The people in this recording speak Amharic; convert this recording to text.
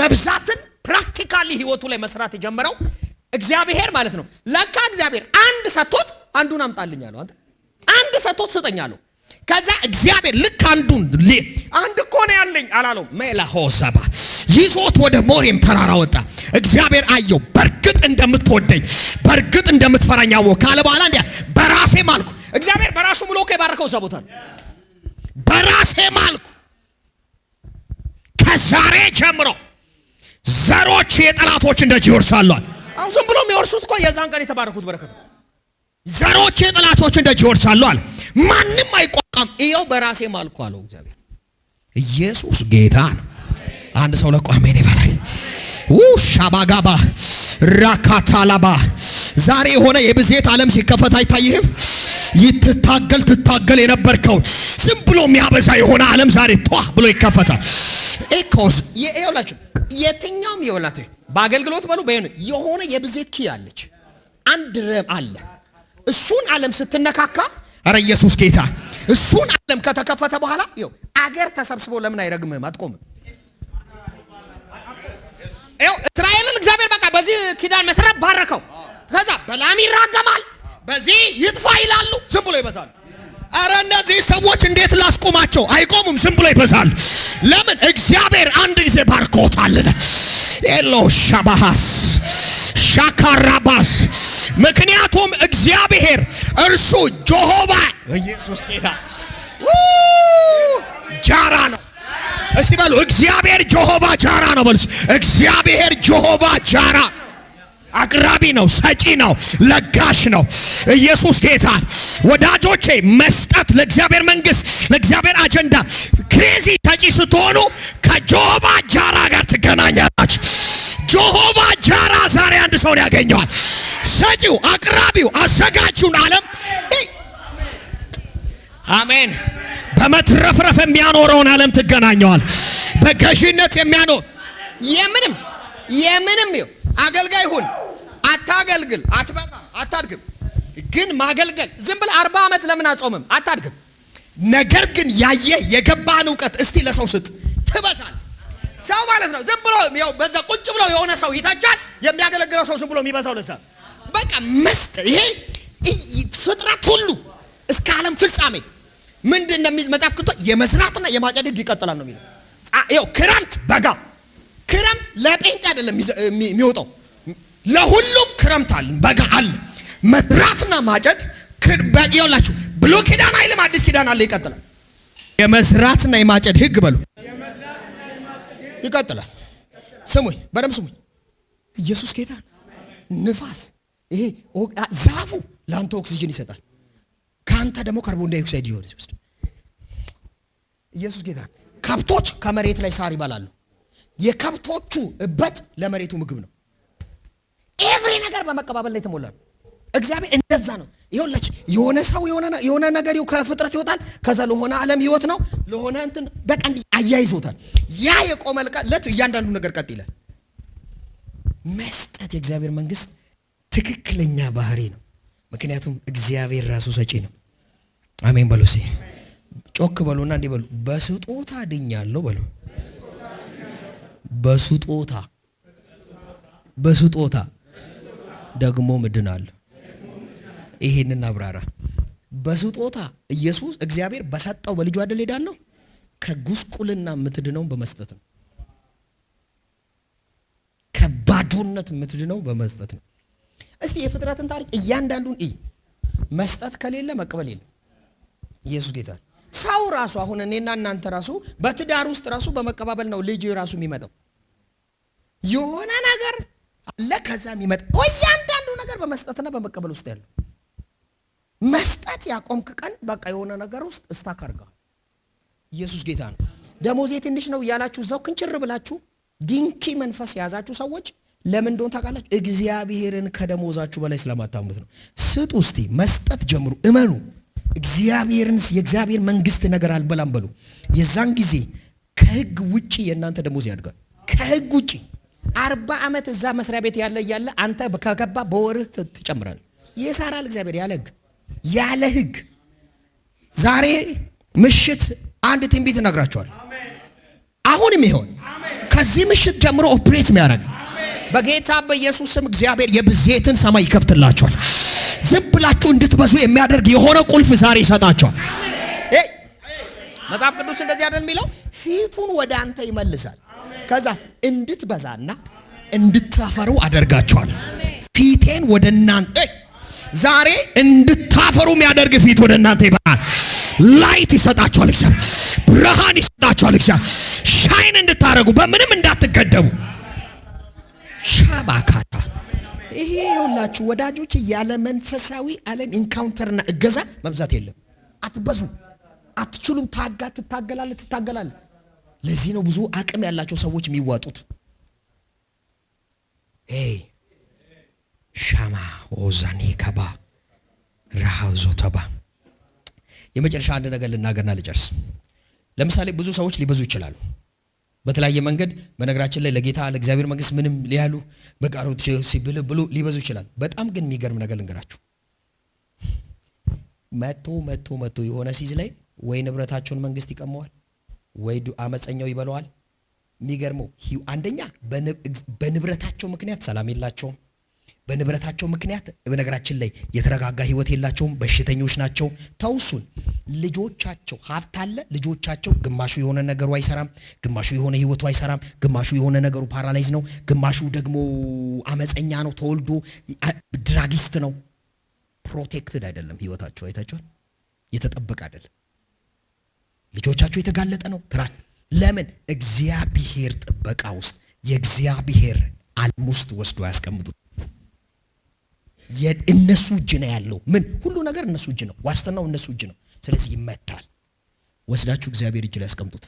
መብዛትን ፕራክቲካሊ ህይወቱ ላይ መስራት የጀመረው እግዚአብሔር ማለት ነው። ለካ እግዚአብሔር አንድ ሰጥቶት አንዱን አምጣልኝ አለው። አንድ ሰጥቶት ስጠኛለሁ። ከዛ እግዚአብሔር ልክ አንድ እኮ ነው ያለኝ አላለው። ሜላሆሳባ ይዞት ወደ ሞሪም ተራራ ወጣ። እግዚአብሔር አየው። በርግጥ እንደምትወደኝ በርግጥ እንደምትፈራኝ አወቀ ካለ በኋላ እንዴ በራሴ ማልኩ። እግዚአብሔር በራሱ ብሎ ከባረከው ዘቦታል። በራሴ ማልኩ ከዛሬ ጀምሮ ዘሮች የጠላቶች እንደጅ ይወርሳሉ። አሁን ዝም ብሎ የሚወርሱት እኮ የዛን ቀን የተባረኩት በረከት ነው። ዘሮች የጠላቶች እንደጅ ይወርሳሉ አለ። ማንም አይቋቋም። ይኸው በራሴ ማልኩ አለው እግዚአብሔር። ኢየሱስ ጌታ ነው። አንድ ሰው ለቋሜን ይበላይ ሻባጋባ ራካታላባ ዛሬ የሆነ የብዜት ዓለም ሲከፈት አይታይህም? ትታገል የነበርከው ዝም ብሎ የሚያበዛ የሆነ ዓለም ዛሬ ጧ ብሎ ይከፈታል። ኤኮስ ይኸውላችሁ የትኛውም ይኸውላችሁ በአገልግሎት በሉ የሆነ የብዜት ኪ አለች። አንድ ረም አለ። እሱን ዓለም ስትነካካ አረ ኢየሱስ ጌታ እሱን ዓለም ከተከፈተ በኋላ ይኸው አገር ተሰብስቦ ለምን አይረግምህም? አትቆምም። ይኸው እስራኤልን እግዚአብሔር በቃ በዚህ ኪዳን መሰረት ባረከው። ከዛ በላም ይራገማል፣ በዚህ ይጥፋ ይላሉ፣ ዝም ብሎ ይበዛሉ። አረ እነዚህ ሰዎች እንዴት ላስቆማቸው? አይቆሙም፣ ዝም ብሎ ይበዛሉ። ለምን? እግዚአብሔር አንድ ጊዜ ባርኮታልና። ኤሎ ሻባሃስ ሻካራባስ ምክንያቱም እግዚአብሔር እርሱ ጆሆባ ኢየሱስ ጌታ ጃራ ነው። እስቲ በሉ እግዚአብሔር ጆሆባ ጃራ ነው በሉ። እግዚአብሔር ጆሆባ ጃራ አቅራቢ ነው፣ ሰጪ ነው፣ ለጋሽ ነው። ኢየሱስ ጌታ ወዳጆቼ መስጠት ለእግዚአብሔር መንግስት ለእግዚአብሔር አጀንዳ ክሬዚ ሰጪ ስትሆኑ ከጆሆባ ጃራ ጋር ትገናኛላችሁ። ጆሆባ ጃራ ዛሬ አንድ ሰው ያገኘዋል። ሰጪው አቅራቢው አዘጋጁን ዓለም አሜን በመትረፍረፍ የሚያኖረውን ዓለም ትገናኘዋል። በገዢነት የሚያኖር የምንም ይው አገልጋይ ሁን አታገልግል አትበቃ አታድግም። ግን ማገልገል ዝም ብለህ 40 ዓመት ለምን አጾምም? አታድግም። ነገር ግን ያየህ የገባህን ዕውቀት እስቲ ለሰው ስጥ ትበዛል። ሰው ማለት ነው ዝም ብሎ ያው በዛ ቁጭ ብሎ የሆነ ሰው ይታጫል። የሚያገለግለው ሰው ዝም ብሎ የሚበዛው ለዛ በቃ መስጠት። ይሄ ፍጥረት ሁሉ እስከ ዓለም ፍጻሜ ምንድን ነው መጽሐፍ ቅዱስ የመዝራትና የማጨድ ሕግ ይቀጥላል ነው የሚለው። ያው ክረምት በጋ ክረምት ለጴንጤ አይደለም የሚወጣው ለሁሉም ክረምት አለ በጋ አለ። መዝራትና ማጨድ ይኸውላችሁ ብሉይ ኪዳን አይልም አዲስ ኪዳን አለ ይቀጥላል። የመዝራትና የማጨድ ሕግ በሉ ይቀጥላል። ስሙኝ በደምብ ስሙኝ። ኢየሱስ ጌታ ንፋስ ይሄ ዛፉ ለአንተ ኦክሲጅን ይሰጣል፣ ካንተ ደግሞ ካርቦን ዳይኦክሳይድ ይወስዳል። ኢየሱስ ጌታ ከብቶች ከመሬት ላይ ሳር ይበላሉ። የከብቶቹ እበት ለመሬቱ ምግብ ነው። ኤቭሪ ነገር በመቀባበል ላይ ተሞላ ነው። እግዚአብሔር እንደዛ ነው። ይኸውላችሁ የሆነ ሰው የሆነ ነገር ከፍጥረት ይወጣል። ከዛ ለሆነ ዓለም ህይወት ነው ለሆነ እንትን በቃ አያይዞታል። ያ የቆመለት እያንዳንዱ ነገር ቀጥ ይላል። መስጠት የእግዚአብሔር መንግስት ትክክለኛ ባህሪ ነው። ምክንያቱም እግዚአብሔር ራሱ ሰጪ ነው። አሜን በሉ። እስኪ ጮክ በሉና እንዲህ በሉ፣ በስጦታ ድኛለሁ በሉ። በስጦታ ደግሞ ምድናለሁ። ይሄንን አብራራ። በስጦታ ኢየሱስ እግዚአብሔር በሰጠው በልጁ አይደል ሄዳን ነው። ከጉስቁልና ምትድነው በመስጠት ነው። ከባዶነት ምትድነው በመስጠት ነው። እስቲ የፍጥረትን ታሪክ እያንዳንዱን መስጠት ከሌለ መቀበል የለም። ኢየሱስ ጌታ ሰው ራሱ አሁን እኔና እናንተ ራሱ በትዳር ውስጥ ራሱ በመቀባበል ነው ልጅ ራሱ የሚመጣው። የሆነ ነገር አለ ከዛ የሚመጣው እያንዳንዱ ነገር በመስጠትና በመቀበል ውስጥ ያለው። መስጠት ያቆምክ ቀን በቃ የሆነ ነገር ውስጥ እስታክ አድርገሃል። ኢየሱስ ጌታ ነው። ደሞዜ ትንሽ ነው እያላችሁ እዛው ክንጭር ብላችሁ ዲንኪ መንፈስ የያዛችሁ ሰዎች ለምን እንደሆነ ታውቃላችሁ? እግዚአብሔርን ከደሞዛችሁ በላይ ስለማታምኑት ነው። ስጡ እስቲ፣ መስጠት ጀምሩ፣ እመኑ። እግዚአብሔርን የእግዚአብሔር መንግስት ነገር አልበላም በሉ። የዛን ጊዜ ከህግ ውጪ የእናንተ ደሞዝ ያድጋል። ከህግ ውጪ 40 ዓመት እዛ መስሪያ ቤት ያለ አንተ ከገባ በወርህ ትጨምራለህ። ይሰራል እግዚአብሔር ያለ ህግ። ዛሬ ምሽት አንድ ትንቢት እነግራችኋለሁ። አሁንም ይሆን ከዚህ ምሽት ጀምሮ ኦፕሬት የሚያደርግ በጌታ በኢየሱስ ስም እግዚአብሔር የብዜትን ሰማይ ይከፍትላችኋል። ዝም ብላችሁ እንድትበዙ የሚያደርግ የሆነ ቁልፍ ዛሬ ይሰጣችኋል። መጽሐፍ ቅዱስ እንደዚህ አይደል የሚለው? ፊቱን ወደ አንተ ይመልሳል፣ ከዛ እንድትበዛና እንድታፈሩ አደርጋችኋል። ፊቴን ወደ እናንተ ዛሬ እንድታፈሩ የሚያደርግ ፊት ወደ እናንተ ይበራል። ላይት ይሰጣችኋል እግዚአብሔር፣ ብርሃን ይሰጣችኋል እግዚአብሔር። ሻይን እንድታረጉ በምንም እንዳትገደቡ። ሻባካታ ይሄ ሁላችሁ ወዳጆች ያለ መንፈሳዊ ዓለም ኢንካውንተርና እገዛ መብዛት የለም። አትበዙ፣ አትችሉም። ትታገላለህ። ለዚህ ነው ብዙ አቅም ያላቸው ሰዎች የሚዋጡት። ሻማ ኦዛኔ ከባ ረሃው ዞተባ። የመጨረሻ አንድ ነገር ልናገርና ልጨርስ። ለምሳሌ ብዙ ሰዎች ሊበዙ ይችላሉ በተለያየ መንገድ። በነገራችን ላይ ለጌታ ለእግዚአብሔር መንግስት ምንም ሊያሉ በቃሮት ሲብሉ ሊበዙ ይችላል። በጣም ግን የሚገርም ነገር ልንገራችሁ። መቶ የሆነ ሲዝ ላይ ወይ ንብረታቸውን መንግስት ይቀመዋል፣ ወይ አመፀኛው ይበለዋል። የሚገርመው አንደኛ በንብረታቸው ምክንያት ሰላም የላቸውም። በንብረታቸው ምክንያት በነገራችን ላይ የተረጋጋ ህይወት የላቸውም። በሽተኞች ናቸው። ተውሱን ልጆቻቸው ሀብት አለ። ልጆቻቸው ግማሹ የሆነ ነገሩ አይሰራም፣ ግማሹ የሆነ ህይወቱ አይሰራም፣ ግማሹ የሆነ ነገሩ ፓራላይዝ ነው፣ ግማሹ ደግሞ አመፀኛ ነው፣ ተወልዶ ድራጊስት ነው። ፕሮቴክትድ አይደለም ህይወታቸው። አይታችኋል? የተጠበቀ አይደለም። ልጆቻቸው የተጋለጠ ነው። ለምን? እግዚአብሔር ጥበቃ ውስጥ የእግዚአብሔር ዓለም ውስጥ ወስዶ ያስቀምጡት። የእነሱ እጅ ነው ያለው። ምን ሁሉ ነገር እነሱ እጅ ነው። ዋስትናው እነሱ እጅ ነው። ስለዚህ ይመታል። ወስዳችሁ እግዚአብሔር እጅ ላይ ያስቀምጡት።